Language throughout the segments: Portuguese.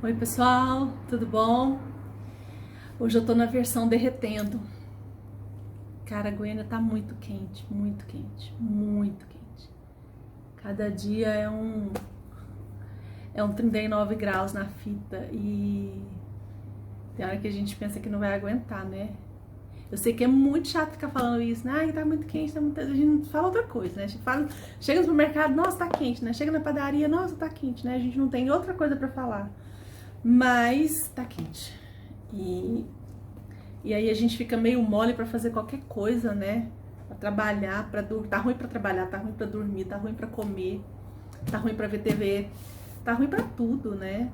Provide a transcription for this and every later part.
Oi pessoal, tudo bom? Hoje eu tô na versão derretendo. Cara, Goiânia tá muito quente, muito quente, muito quente. Cada dia é um 39 graus na fita e tem hora que a gente pensa que não vai aguentar, né? Eu sei que é muito chato ficar falando isso, né? Ai, tá muito quente, tá muito... A gente não fala outra coisa, né? A gente fala, chega no supermercado, nossa, tá quente, né? Chega na padaria, nossa, tá quente, né? A gente não tem outra coisa pra falar. Mas tá quente. E aí a gente fica meio mole pra fazer qualquer coisa, né? Pra trabalhar, pra dormir. Tá ruim pra trabalhar, tá ruim pra dormir, tá ruim pra comer, tá ruim pra ver TV, tá ruim pra tudo, né?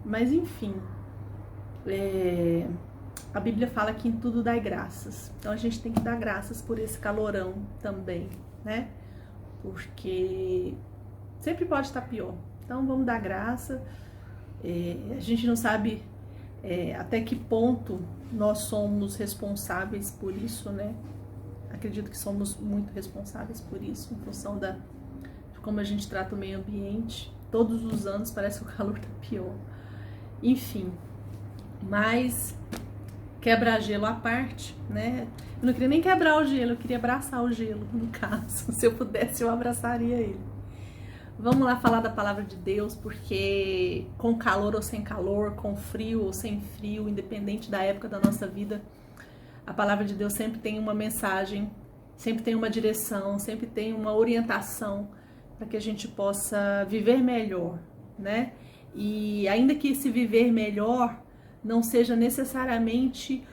Mas enfim, a Bíblia fala que em tudo dai graças. Então a gente tem que dar graças por esse calorão também, né? Porque sempre pode estar pior. Então vamos dar graça. A gente não sabe até que ponto nós somos responsáveis por isso, né? Acredito que somos muito responsáveis por isso, em função de como a gente trata o meio ambiente. Todos os anos parece que o calor tá pior. Enfim, mas quebra-gelo à parte, né? Eu não queria nem quebrar o gelo, eu queria abraçar o gelo, no caso. Se eu pudesse, eu abraçaria ele. Vamos lá falar da palavra de Deus, porque com calor ou sem calor, com frio ou sem frio, independente da época da nossa vida, a palavra de Deus sempre tem uma mensagem, sempre tem uma direção, sempre tem uma orientação para que a gente possa viver melhor, né? E ainda que esse viver melhor não seja necessariamente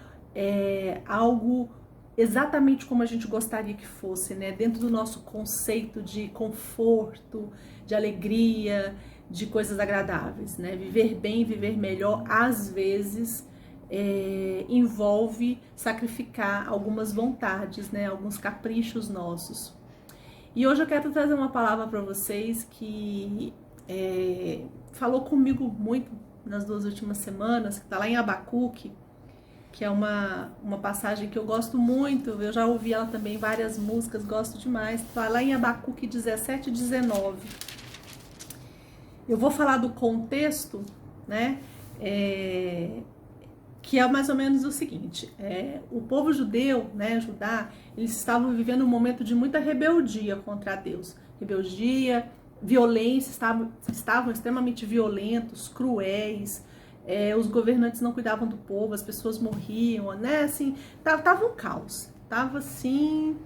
algo exatamente como a gente gostaria que fosse, né? Dentro do nosso conceito de conforto, de alegria, de coisas agradáveis, né? Viver bem, viver melhor, às vezes envolve sacrificar algumas vontades, né? Alguns caprichos nossos. E hoje eu quero trazer uma palavra para vocês que falou comigo muito nas 2 últimas semanas, que está lá em Abacuque, que é uma passagem que eu gosto muito, eu já ouvi ela também em várias músicas, gosto demais, está lá em Abacuque 17 e 19. Eu vou falar do contexto, né, que é mais ou menos o seguinte, o povo judeu, né, Judá, eles estavam vivendo um momento de muita rebeldia contra Deus, rebeldia, violência, estavam extremamente violentos, cruéis, os governantes não cuidavam do povo, as pessoas morriam, né, assim, tava um caos, tava assim,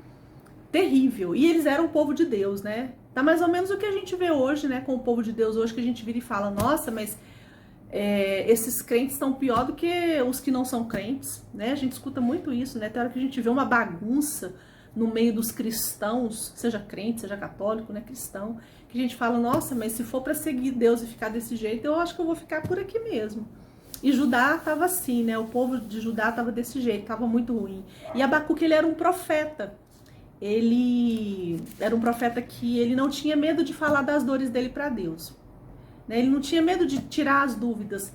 terrível, e eles eram o povo de Deus, né, tá mais ou menos o que a gente vê hoje, né, com o povo de Deus hoje, que a gente vira e fala, nossa, mas esses crentes estão pior do que os que não são crentes, né, a gente escuta muito isso, né, tem hora que a gente vê uma bagunça no meio dos cristãos, seja crente, seja católico, né, cristão, que a gente fala, nossa, mas se for para seguir Deus e ficar desse jeito, eu acho que eu vou ficar por aqui mesmo. E Judá estava assim, né, o povo de Judá estava desse jeito, estava muito ruim. E Abacuque, ele era um profeta, ele era um profeta que ele não tinha medo de falar das dores dele para Deus, né, ele não tinha medo de tirar as dúvidas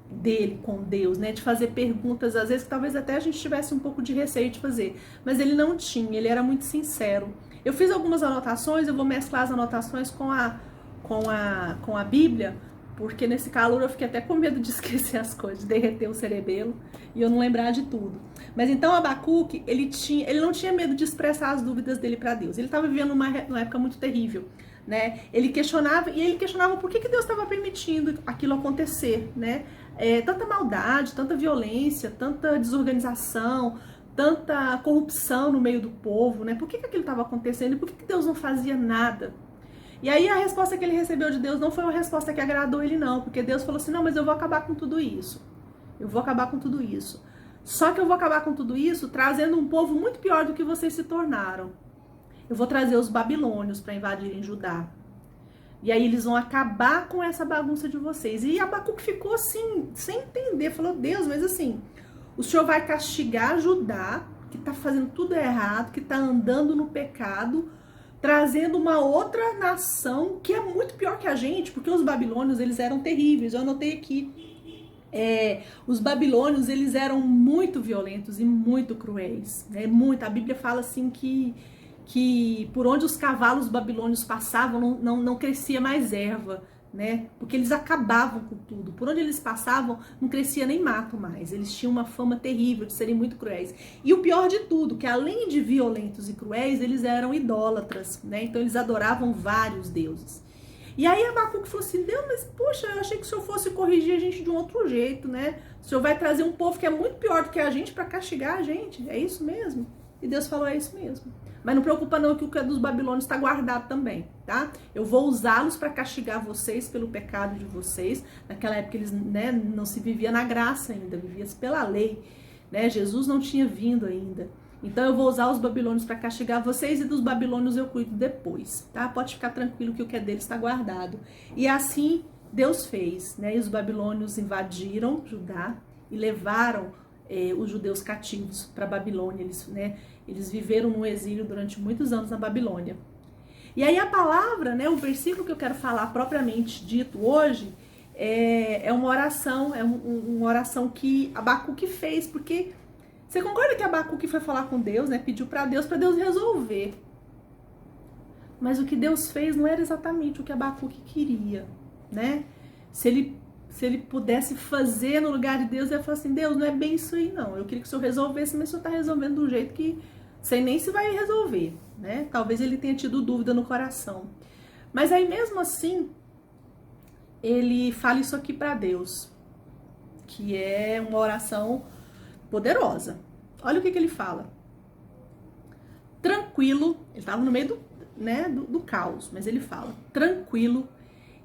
dele com Deus, né, de fazer perguntas, às vezes que talvez até a gente tivesse um pouco de receio de fazer, mas ele não tinha, ele era muito sincero. Eu fiz algumas anotações, eu vou mesclar as anotações com a Bíblia, porque nesse calor eu fiquei até com medo de esquecer as coisas, de derreter o cerebelo e eu não lembrar de tudo. Mas então Abacuque, ele não tinha medo de expressar as dúvidas dele para Deus, ele estava vivendo uma época muito terrível, né? Ele questionava por que Deus estava permitindo aquilo acontecer, né? Tanta maldade, tanta violência, tanta desorganização, tanta corrupção no meio do povo, né? Por que aquilo estava acontecendo e por que Deus não fazia nada? E aí a resposta que ele recebeu de Deus não foi uma resposta que agradou ele não, porque Deus falou assim, não, mas eu vou acabar com tudo isso. Eu vou acabar com tudo isso. Só que eu vou acabar com tudo isso trazendo um povo muito pior do que vocês se tornaram. Eu vou trazer os babilônios para invadirem Judá. E aí eles vão acabar com essa bagunça de vocês. E Abacuque ficou assim, sem entender. Falou, Deus, mas assim, o Senhor vai castigar Judá, que tá fazendo tudo errado, que tá andando no pecado, trazendo uma outra nação que é muito pior que a gente, porque os babilônios, eles eram terríveis. Eu anotei aqui. Os babilônios, eles eram muito violentos e muito cruéis. Né? A Bíblia fala assim que por onde os cavalos babilônios passavam não crescia mais erva, né? Porque eles acabavam com tudo. Por onde eles passavam, não crescia nem mato mais. Eles tinham uma fama terrível de serem muito cruéis. E o pior de tudo, que além de violentos e cruéis, eles eram idólatras, né? Então eles adoravam vários deuses. E aí Abacuque falou assim, Deus, mas poxa, eu achei que o Senhor fosse corrigir a gente de um outro jeito, né? O Senhor vai trazer um povo que é muito pior do que a gente para castigar a gente. É isso mesmo? E Deus falou, é isso mesmo. Mas não preocupa não que o que é dos babilônios está guardado também, tá? Eu vou usá-los para castigar vocês pelo pecado de vocês. Naquela época eles, né, não se vivia na graça ainda, vivia-se pela lei, né? Jesus não tinha vindo ainda. Então eu vou usar os babilônios para castigar vocês e dos babilônios eu cuido depois, tá? Pode ficar tranquilo que o que é deles está guardado. E assim Deus fez, né? E os babilônios invadiram Judá e levaram os judeus cativos para a Babilônia. Eles viveram no exílio durante muitos anos na Babilônia. E aí a palavra, né, o versículo que eu quero falar propriamente dito hoje, é uma oração, uma oração que Abacuque fez, porque você concorda que Abacuque foi falar com Deus, né, pediu para Deus resolver. Mas o que Deus fez não era exatamente o que Abacuque queria, né? Se ele pudesse fazer no lugar de Deus, ele ia falar assim, Deus, não é bem isso aí não, eu queria que o Senhor resolvesse, mas o Senhor está resolvendo de um jeito que sei nem se vai resolver, né? Talvez ele tenha tido dúvida no coração. Mas aí mesmo assim, ele fala isso aqui para Deus, que é uma oração poderosa. Olha o que ele fala. Tranquilo, ele estava no meio do caos, mas ele fala, tranquilo,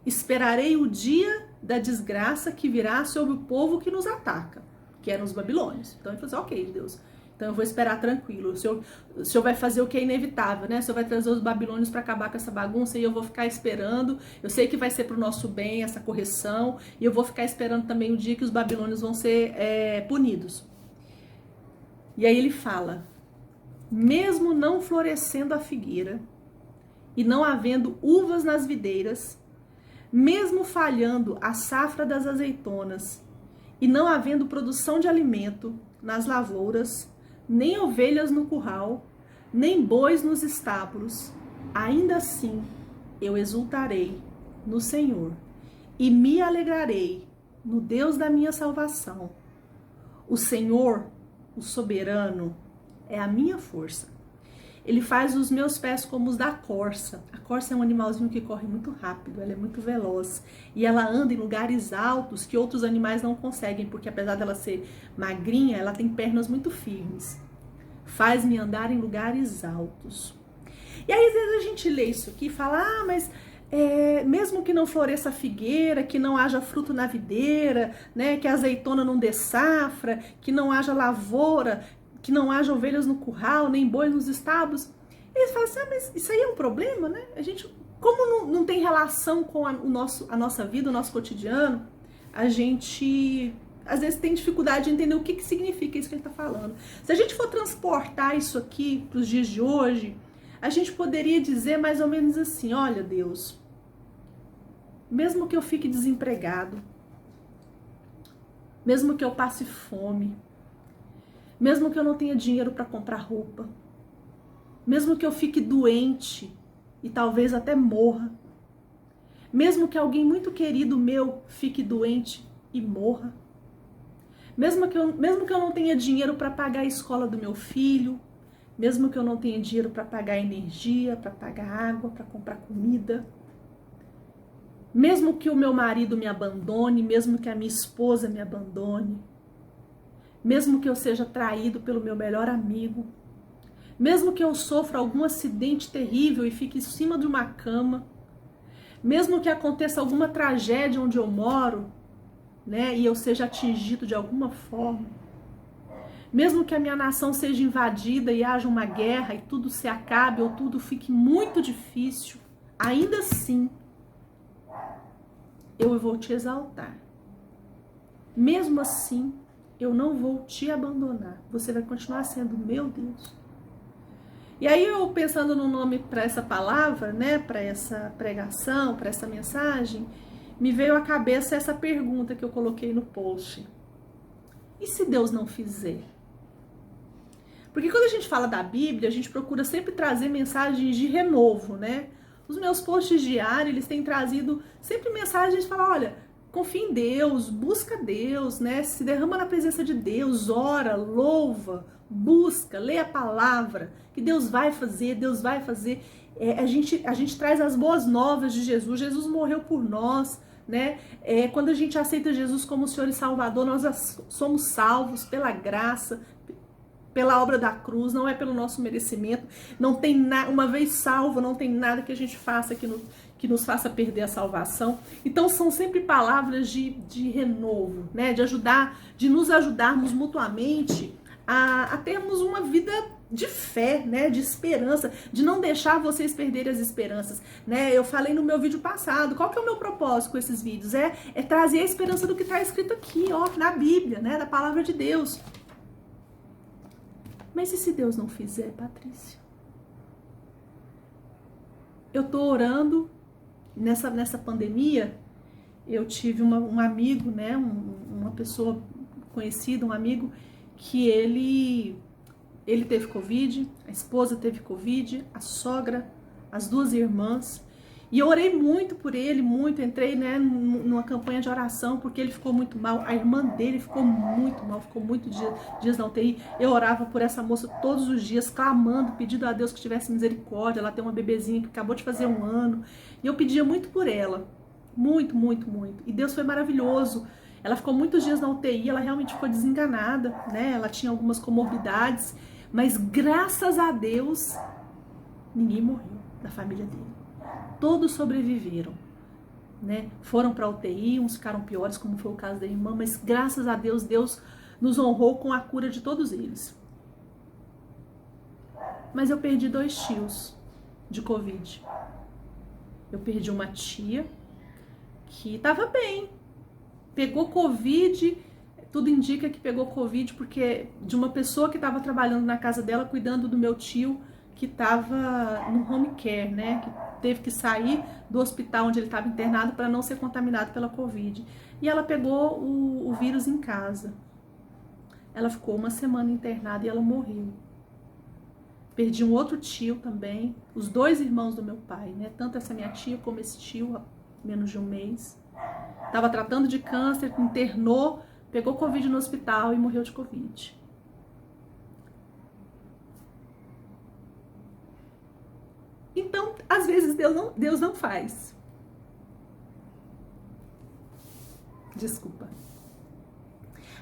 esperarei o dia da desgraça que virá sobre o povo que nos ataca, que eram os babilônios. Então ele falou assim, ok, Deus, então eu vou esperar tranquilo. O Senhor vai fazer o que é inevitável, né? O Senhor vai trazer os babilônios para acabar com essa bagunça e eu vou ficar esperando. Eu sei que vai ser para o nosso bem essa correção e eu vou ficar esperando também o dia que os babilônios vão ser punidos. E aí ele fala, mesmo não florescendo a figueira e não havendo uvas nas videiras, mesmo falhando a safra das azeitonas e não havendo produção de alimento nas lavouras, nem ovelhas no curral, nem bois nos estábulos, ainda assim eu exultarei no Senhor e me alegrarei no Deus da minha salvação. O Senhor, o soberano, é a minha força. Ele faz os meus pés como os da corça. A corça é um animalzinho que corre muito rápido, ela é muito veloz. E ela anda em lugares altos que outros animais não conseguem, porque apesar dela ser magrinha, ela tem pernas muito firmes. Faz-me andar em lugares altos. E aí às vezes a gente lê isso aqui e fala, mas mesmo que não floresça a figueira, que não haja fruto na videira, né, que a azeitona não dê safra, que não haja lavoura, que não haja ovelhas no curral, nem bois nos estábulos. Eles falam assim, mas isso aí é um problema, né? A gente, como não tem relação com a nossa vida, o nosso cotidiano, a gente às vezes tem dificuldade de entender o que significa isso que ele está falando. Se a gente for transportar isso aqui para os dias de hoje, a gente poderia dizer mais ou menos assim, olha Deus, mesmo que eu fique desempregado, mesmo que eu passe fome, mesmo que eu não tenha dinheiro para comprar roupa, mesmo que eu fique doente e talvez até morra, mesmo que alguém muito querido meu fique doente e morra, mesmo que eu não tenha dinheiro para pagar a escola do meu filho, mesmo que eu não tenha dinheiro para pagar energia, para pagar água, para comprar comida, mesmo que o meu marido me abandone, mesmo que a minha esposa me abandone, mesmo que eu seja traído pelo meu melhor amigo, mesmo que eu sofra algum acidente terrível e fique em cima de uma cama, mesmo que aconteça alguma tragédia onde eu moro, né, e eu seja atingido de alguma forma, mesmo que a minha nação seja invadida e haja uma guerra e tudo se acabe ou tudo fique muito difícil, ainda assim, eu vou te exaltar. Mesmo assim, eu não vou te abandonar. Você vai continuar sendo meu Deus. E aí eu pensando no nome para essa palavra, né, para essa pregação, para essa mensagem, me veio à cabeça essa pergunta que eu coloquei no post. E se Deus não fizer? Porque quando a gente fala da Bíblia, a gente procura sempre trazer mensagens de renovo, né? Os meus posts diários, eles têm trazido sempre mensagens de falar, olha, confia em Deus, busca Deus, né? Se derrama na presença de Deus, ora, louva, busca, lê a palavra, que Deus vai fazer, Deus vai fazer. A gente traz as boas novas de Jesus. Jesus morreu por nós, né? Quando a gente aceita Jesus como Senhor e Salvador, nós somos salvos pela graça, pela obra da cruz, não é pelo nosso merecimento. Não tem uma vez salvo, não tem nada que a gente faça que nos faça perder a salvação. Então são sempre palavras de renovo, né? De nos ajudarmos mutuamente a termos uma vida de fé, né? De esperança, de não deixar vocês perderem as esperanças, né? Eu falei no meu vídeo passado, qual que é o meu propósito com esses vídeos? É trazer a esperança do que está escrito aqui, ó, na Bíblia, né? Da palavra de Deus. Mas e se Deus não fizer, Patrícia? Eu tô orando nessa pandemia. Eu tive um amigo, né? Uma pessoa conhecida, um amigo, que ele teve Covid, a esposa teve Covid, a sogra, as duas irmãs. E eu orei muito por ele, muito. Entrei, né, numa campanha de oração, porque ele ficou muito mal. A irmã dele ficou muito mal, ficou muitos dias na UTI. Eu orava por essa moça todos os dias, clamando, pedindo a Deus que tivesse misericórdia. Ela tem uma bebezinha que acabou de fazer 1 ano. E eu pedia muito por ela. Muito, muito, muito. E Deus foi maravilhoso. Ela ficou muitos dias na UTI, ela realmente ficou desenganada, né? Ela tinha algumas comorbidades. Mas graças a Deus, ninguém morreu da família dele. Todos sobreviveram, né? Foram para a UTI, uns ficaram piores, como foi o caso da irmã, mas graças a Deus, Deus nos honrou com a cura de todos eles. Mas eu perdi 2 tios de Covid. Eu perdi uma tia que estava bem, pegou Covid, tudo indica que pegou Covid porque de uma pessoa que estava trabalhando na casa dela, cuidando do meu tio, que estava no home care, né? Que teve que sair do hospital onde ele estava internado para não ser contaminado pela Covid. E ela pegou o vírus em casa. Ela ficou 1 semana internada e ela morreu. Perdi um outro tio também, os 2 irmãos do meu pai, né? Tanto essa minha tia como esse tio, há menos de 1 mês. Estava tratando de câncer, internou, pegou Covid no hospital e morreu de Covid. Então, às vezes, Deus não faz. Desculpa.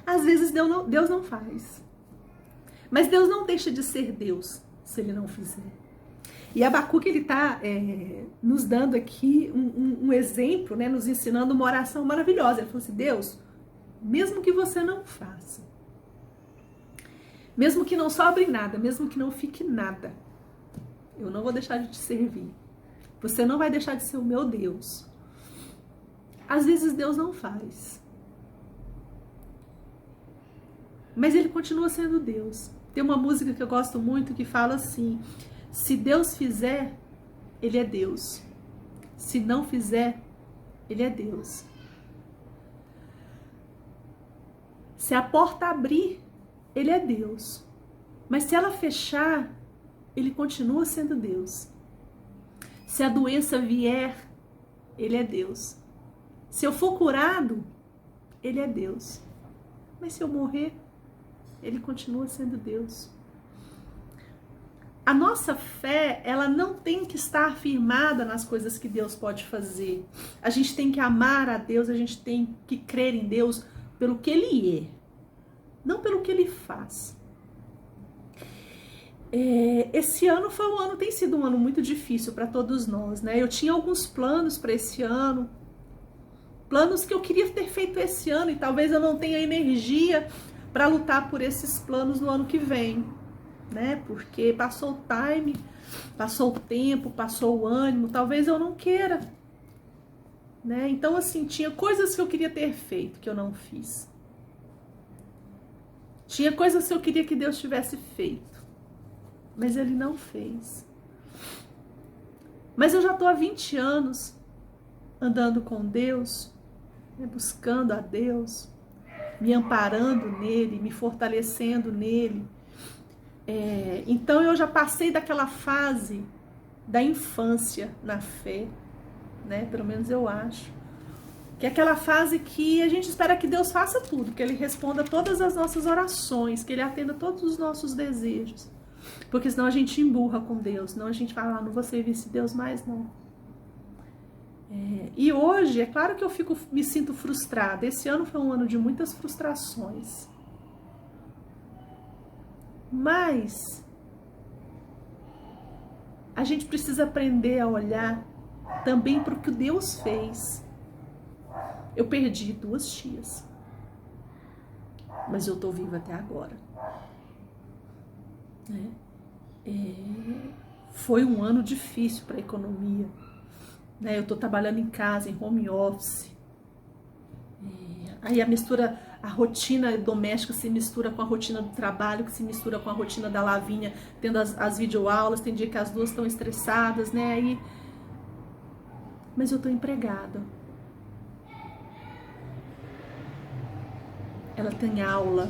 Às vezes, Deus não faz. Mas Deus não deixa de ser Deus, se Ele não fizer. E Abacuque, ele está nos dando aqui um exemplo, né, nos ensinando uma oração maravilhosa. Ele falou assim, Deus, mesmo que você não faça, mesmo que não sobre nada, mesmo que não fique nada, eu não vou deixar de te servir. Você não vai deixar de ser o meu Deus. Às vezes Deus não faz. Mas Ele continua sendo Deus. Tem uma música que eu gosto muito que fala assim, se Deus fizer, Ele é Deus. Se não fizer, Ele é Deus. Se a porta abrir, Ele é Deus. Mas se ela fechar, Ele continua sendo Deus. Se a doença vier, Ele é Deus. Se eu for curado, Ele é Deus. Mas se eu morrer, Ele continua sendo Deus. A nossa fé, ela não tem que estar firmada nas coisas que Deus pode fazer. A gente tem que amar a Deus, a gente tem que crer em Deus pelo que Ele é, não pelo que Ele faz. Esse ano tem sido um ano muito difícil para todos nós, né? Eu tinha alguns planos para esse ano, planos que eu queria ter feito esse ano e talvez eu não tenha energia para lutar por esses planos no ano que vem, né? Porque passou o time, passou o tempo, passou o ânimo, talvez eu não queira, né? Então, assim, tinha coisas que eu queria ter feito que eu não fiz. Tinha coisas que eu queria que Deus tivesse feito, mas Ele não fez. Mas eu já estou há 20 anos andando com Deus, né, buscando a Deus, me amparando nele, me fortalecendo nele. Então eu já passei daquela fase da infância na fé, né? Pelo menos eu acho. Que é aquela fase que a gente espera que Deus faça tudo, que Ele responda todas as nossas orações, que Ele atenda todos os nossos desejos. Porque senão a gente emburra com Deus, senão a gente fala, não vou servir esse Deus mais, não. E hoje, é claro que eu me sinto frustrada. Esse ano foi um ano de muitas frustrações. Mas a gente precisa aprender a olhar também para o que Deus fez. Eu perdi 2 tias, mas eu tô viva até agora. Foi um ano difícil para a economia. Eu tô trabalhando em casa, em home office. Aí a rotina doméstica se mistura com a rotina do trabalho, que se mistura com a rotina da Lavínia, tendo as videoaulas, tem dia que as duas estão estressadas, né? Mas eu tô empregada. Ela tem aula,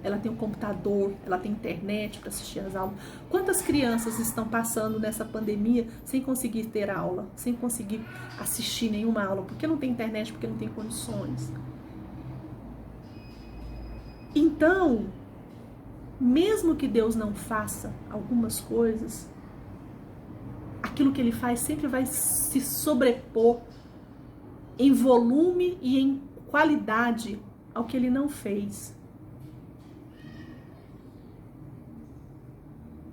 ela tem um computador, ela tem internet para assistir às aulas. Quantas crianças estão passando nessa pandemia sem conseguir ter aula, sem conseguir assistir nenhuma aula, porque não tem internet, porque não tem condições? Então, mesmo que Deus não faça algumas coisas, aquilo que Ele faz sempre vai se sobrepor em volume e em qualidade ao que Ele não fez.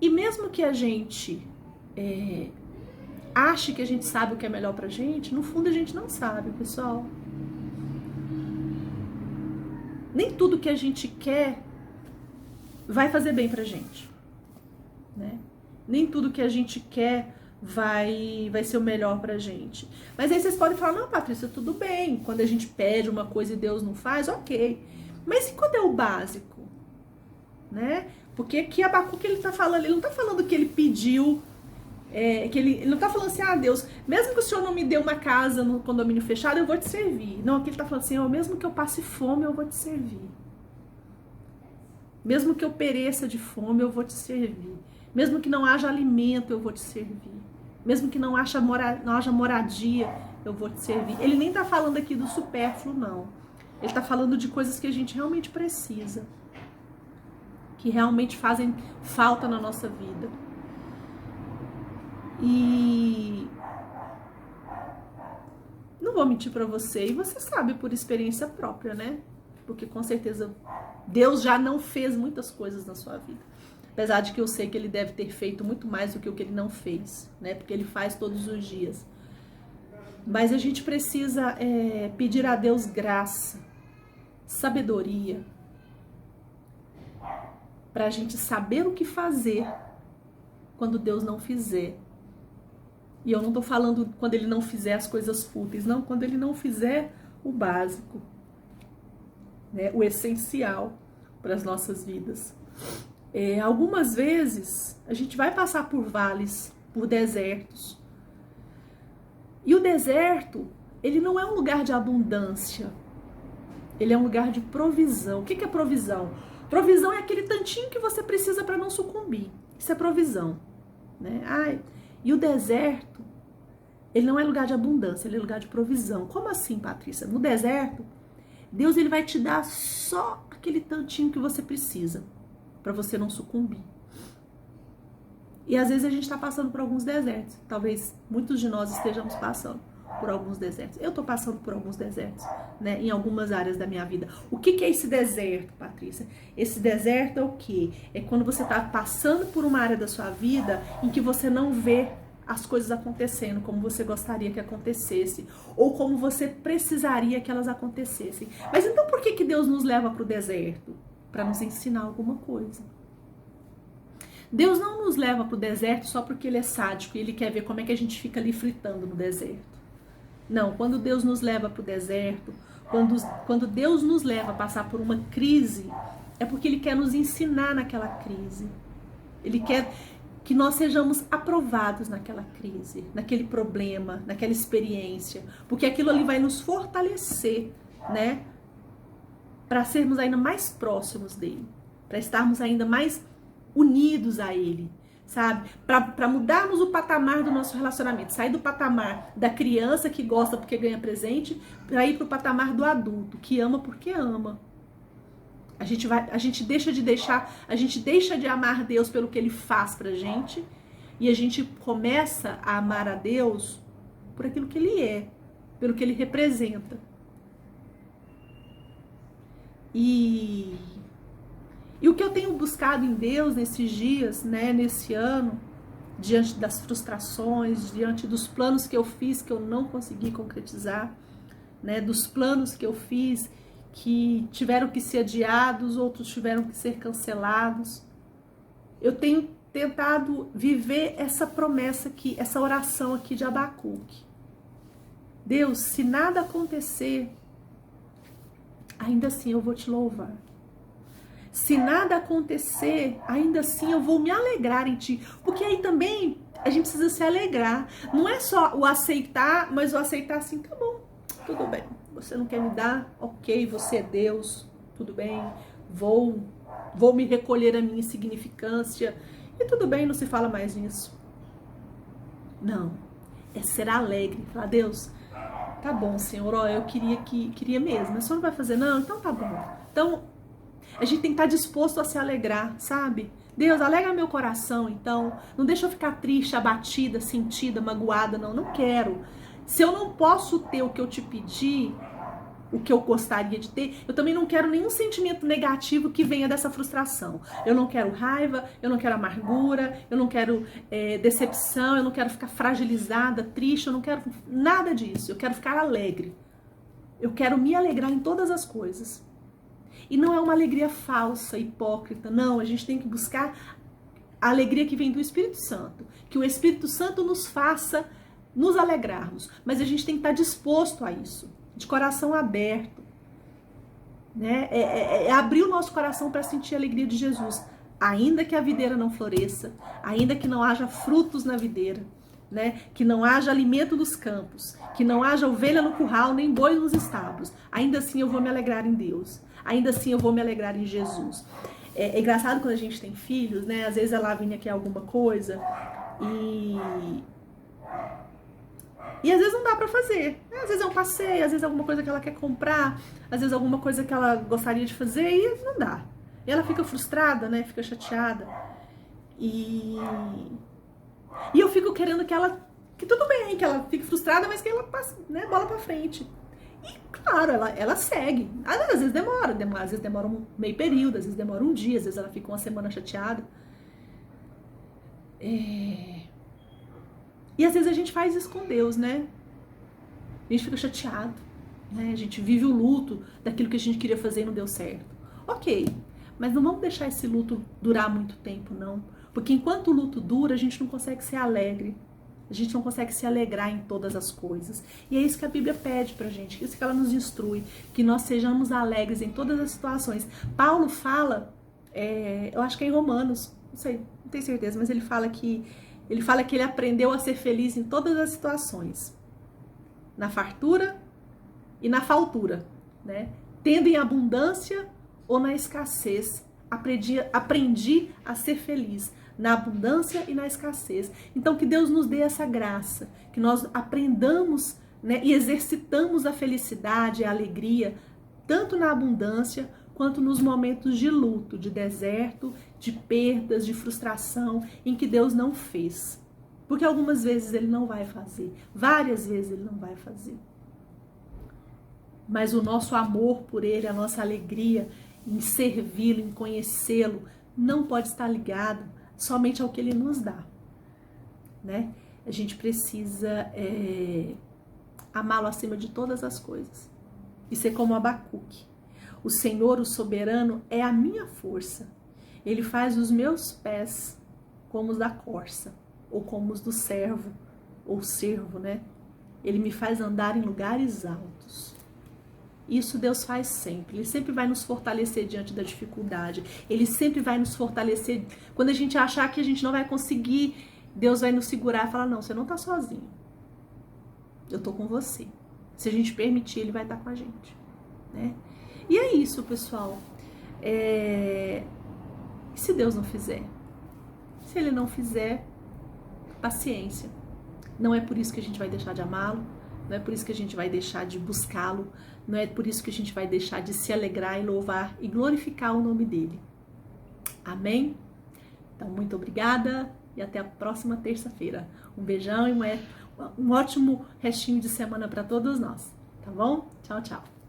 E mesmo que a gente ache que a gente sabe o que é melhor pra gente, no fundo a gente não sabe, pessoal. Nem tudo que a gente quer vai fazer bem pra gente, né? Nem tudo que a gente quer vai ser o melhor pra gente. Mas aí vocês podem falar, não, Patrícia, tudo bem. Quando a gente pede uma coisa e Deus não faz, ok. Mas e quando é o básico? Né? Porque aqui Abacuque ele tá falando, ele não tá falando que ele pediu, que ele não tá falando assim, Deus, mesmo que o Senhor não me dê uma casa no condomínio fechado, eu vou te servir. Não, aqui ele tá falando assim, mesmo que eu passe fome, eu vou te servir. Mesmo que eu pereça de fome, eu vou te servir. Mesmo que não haja alimento, eu vou te servir. Mesmo que não haja moradia, eu vou te servir. Ele nem tá falando aqui do supérfluo, não. Ele tá falando de coisas que a gente realmente precisa, que realmente fazem falta na nossa vida. E não vou mentir para você, e você sabe por experiência própria, né? Porque com certeza Deus já não fez muitas coisas na sua vida. Apesar de que eu sei que Ele deve ter feito muito mais do que o que Ele não fez, né? Porque Ele faz todos os dias. Mas a gente precisa pedir a Deus graça, sabedoria, para a gente saber o que fazer quando Deus não fizer. E eu não tô falando quando Ele não fizer as coisas fúteis, não, quando Ele não fizer o básico, né? O essencial para as nossas vidas. Algumas vezes a gente vai passar por vales, por desertos. E o deserto, ele não é um lugar de abundância, ele é um lugar de provisão. O que é provisão? Provisão é aquele tantinho que você precisa para não sucumbir. Isso é provisão, né? E o deserto, ele não é lugar de abundância, ele é lugar de provisão. Como assim, Patrícia? No deserto, Deus ele vai te dar só aquele tantinho que você precisa para você não sucumbir. E às vezes a gente está passando por alguns desertos. Talvez muitos de nós estejamos passando por alguns desertos. Eu estou passando por alguns desertos, né, em algumas áreas da minha vida. O que é esse deserto, Patrícia? Esse deserto é o quê? É quando você está passando por uma área da sua vida em que você não vê as coisas acontecendo como você gostaria que acontecesse, ou como você precisaria que elas acontecessem. Mas então por que Deus nos leva para o deserto? Para nos ensinar alguma coisa. Deus não nos leva para o deserto só porque Ele é sádico e Ele quer ver como é que a gente fica ali fritando no deserto. Não, quando Deus nos leva para o deserto, quando Deus nos leva a passar por uma crise, é porque Ele quer nos ensinar naquela crise. Ele quer que nós sejamos aprovados naquela crise, naquele problema, naquela experiência, porque aquilo ali vai nos fortalecer, né? Para sermos ainda mais próximos dele, para estarmos ainda mais unidos a Ele. sabe? Para mudarmos o patamar do nosso relacionamento, sair do patamar da criança que gosta porque ganha presente, para ir para o patamar do adulto que ama porque ama. A gente deixa de amar Deus pelo que Ele faz pra gente e a gente começa a amar a Deus por aquilo que Ele é, pelo que Ele representa. E o que eu tenho buscado em Deus nesses dias, né, nesse ano, diante das frustrações, diante dos planos que eu fiz que eu não consegui concretizar, né, dos planos que eu fiz que tiveram que ser adiados, outros tiveram que ser cancelados. Eu tenho tentado viver essa promessa aqui, essa oração aqui de Abacuque. Deus, se nada acontecer, ainda assim eu vou te louvar. Se nada acontecer, ainda assim eu vou me alegrar em ti. Porque aí também a gente precisa se alegrar. Não é só o aceitar, mas o aceitar assim, tá bom, tudo bem. Você não quer me dar? Ok, você é Deus, tudo bem. Vou me recolher a minha insignificância. E tudo bem, não se fala mais nisso. Não, é ser alegre. Falar, Deus, tá bom, Senhor, ó, eu queria mesmo, mas o Senhor não vai fazer? Não, então tá bom. Então, a gente tem que estar disposto a se alegrar, sabe? Deus, alegra meu coração, então. Não deixa eu ficar triste, abatida, sentida, magoada, não quero. Se eu não posso ter o que eu te pedi, o que eu gostaria de ter, eu também não quero nenhum sentimento negativo que venha dessa frustração. Eu não quero raiva, eu não quero amargura, eu não quero decepção, eu não quero ficar fragilizada, triste, eu não quero nada disso. Eu quero ficar alegre. Eu quero me alegrar em todas as coisas. E não é uma alegria falsa, hipócrita, não. A gente tem que buscar a alegria que vem do Espírito Santo. Que o Espírito Santo nos faça nos alegrarmos. Mas a gente tem que estar disposto a isso, de coração aberto. Né? É abrir o nosso coração para sentir a alegria de Jesus. Ainda que a videira não floresça, ainda que não haja frutos na videira, né? Que não haja alimento nos campos, que não haja ovelha no curral, nem boi nos estábulos. Ainda assim eu vou me alegrar em Deus. Ainda assim eu vou me alegrar em Jesus. É engraçado quando a gente tem filhos, né? Às vezes a Lavínia quer alguma coisa e às vezes não dá pra fazer. Às vezes é um passeio, às vezes é alguma coisa que ela quer comprar, às vezes é alguma coisa que ela gostaria de fazer e não dá. E ela fica frustrada, né? Fica chateada. E eu fico querendo que tudo bem, que ela fique frustrada, mas que ela passe, né, bola pra frente. E claro, ela segue. Às vezes demora, às vezes demora um meio período, às vezes demora um dia, às vezes ela fica uma semana chateada. E às vezes a gente faz isso com Deus, né? A gente fica chateado, né? A gente vive o luto daquilo que a gente queria fazer e não deu certo. Ok, mas não vamos deixar esse luto durar muito tempo, não. Porque enquanto o luto dura, a gente não consegue ser alegre. A gente não consegue se alegrar em todas as coisas. E é isso que a Bíblia pede pra gente, isso que ela nos instrui, que nós sejamos alegres em todas as situações. Paulo fala, eu acho que é em Romanos, não sei, não tenho certeza, mas ele fala que ele aprendeu a ser feliz em todas as situações. Na fartura e na faltura, né? Tendo em abundância ou na escassez. Aprendi a ser feliz na abundância e na escassez. Então que Deus nos dê essa graça, que nós aprendamos, né, e exercitamos a felicidade, a alegria, tanto na abundância quanto nos momentos de luto, de deserto, de perdas, de frustração, em que Deus não fez. Porque algumas vezes Ele não vai fazer, várias vezes Ele não vai fazer. Mas o nosso amor por Ele, a nossa alegria em servi-lo, em conhecê-lo, não pode estar ligado somente ao que Ele nos dá, né? A gente precisa amá-lo acima de todas as coisas e ser como Abacuque. O Senhor, o soberano, é a minha força. Ele faz os meus pés como os da corça, ou como os do servo, ou servo, né? Ele me faz andar em lugares altos. Isso Deus faz sempre. Ele sempre vai nos fortalecer diante da dificuldade. Ele sempre vai nos fortalecer. Quando a gente achar que a gente não vai conseguir, Deus vai nos segurar e falar, não, você não está sozinho. Eu estou com você. Se a gente permitir, Ele vai estar com a gente, né? E é isso, pessoal. E se Deus não fizer? Se ele não fizer, paciência. Não é por isso que a gente vai deixar de amá-lo, não é por isso que a gente vai deixar de buscá-lo, não é por isso que a gente vai deixar de se alegrar e louvar e glorificar o nome dele. Amém? Então, muito obrigada e até a próxima terça-feira. Um beijão e um ótimo restinho de semana para todos nós, tá bom? Tchau, tchau.